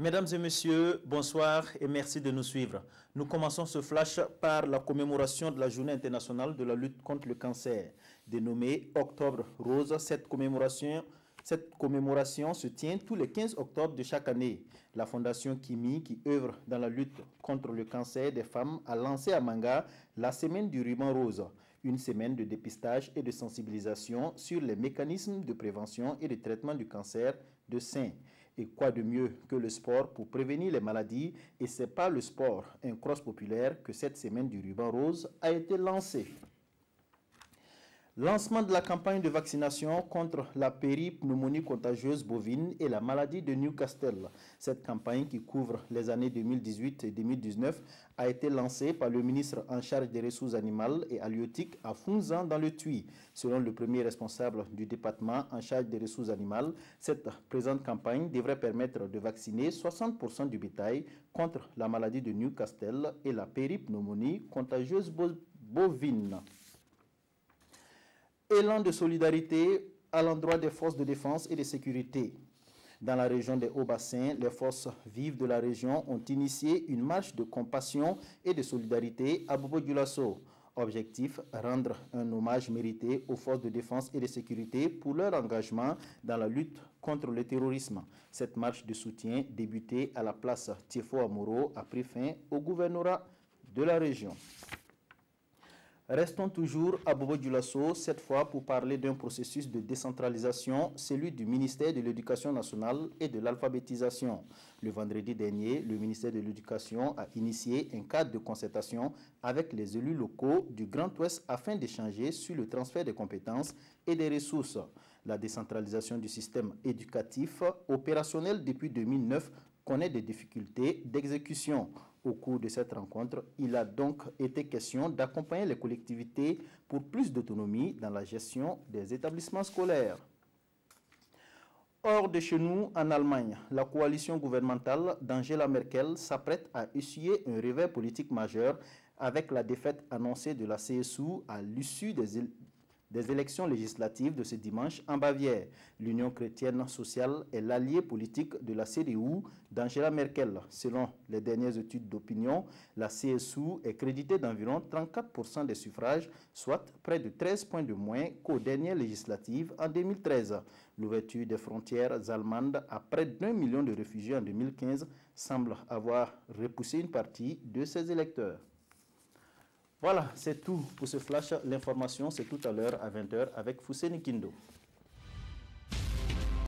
Mesdames et messieurs, bonsoir et merci de nous suivre. Nous commençons ce flash par la commémoration de la Journée internationale de la lutte contre le cancer, dénommée Octobre Rose. Cette commémoration se tient tous les 15 octobre de chaque année. La Fondation Kimi, qui œuvre dans la lutte contre le cancer des femmes, a lancé à Manga la Semaine du ruban rose, une semaine de dépistage et de sensibilisation sur les mécanismes de prévention et de traitement du cancer de sein. Et quoi de mieux que le sport pour prévenir les maladies? Et c'est par le sport, un cross populaire, que cette semaine du ruban rose a été lancée. Lancement de la campagne de vaccination contre la péripneumonie contagieuse bovine et la maladie de Newcastle. Cette campagne, qui couvre les années 2018 et 2019, a été lancée par le ministre en charge des ressources animales et halieutiques à Founzan dans le Tuy. Selon le premier responsable du département en charge des ressources animales, cette présente campagne devrait permettre de vacciner 60% du bétail contre la maladie de Newcastle et la péripneumonie contagieuse bovine. Élan de solidarité à l'endroit des forces de défense et de sécurité. Dans la région des Hauts-Bassins, les forces vives de la région ont initié une marche de compassion et de solidarité à Bobo-Dioulasso. Objectif, rendre un hommage mérité aux forces de défense et de sécurité pour leur engagement dans la lutte contre le terrorisme. Cette marche de soutien, débutée à la place Tiefo Amoro, a pris fin au gouvernorat de la région. Restons toujours à Bobo-Dioulasso, cette fois pour parler d'un processus de décentralisation, celui du ministère de l'Éducation nationale et de l'alphabétisation. Le vendredi dernier, le ministère de l'Éducation a initié un cadre de concertation avec les élus locaux du Grand Ouest afin d'échanger sur le transfert des compétences et des ressources. La décentralisation du système éducatif opérationnel depuis 2009 connaît des difficultés d'exécution. Au cours de cette rencontre, il a donc été question d'accompagner les collectivités pour plus d'autonomie dans la gestion des établissements scolaires. Hors de chez nous, en Allemagne, la coalition gouvernementale d'Angela Merkel s'apprête à essuyer un revers politique majeur avec la défaite annoncée de la CSU à l'issue des élections législatives de ce dimanche en Bavière. L'Union chrétienne sociale est l'allié politique de la CDU d'Angela Merkel. Selon les dernières études d'opinion, la CSU est créditée d'environ 34% des suffrages, soit près de 13 points de moins qu'aux dernières législatives en 2013. L'ouverture des frontières allemandes à près d'1 million de réfugiés en 2015 semble avoir repoussé une partie de ses électeurs. Voilà, c'est tout pour ce flash. L'information, c'est tout à l'heure à 20 h avec Fousseni Kindo.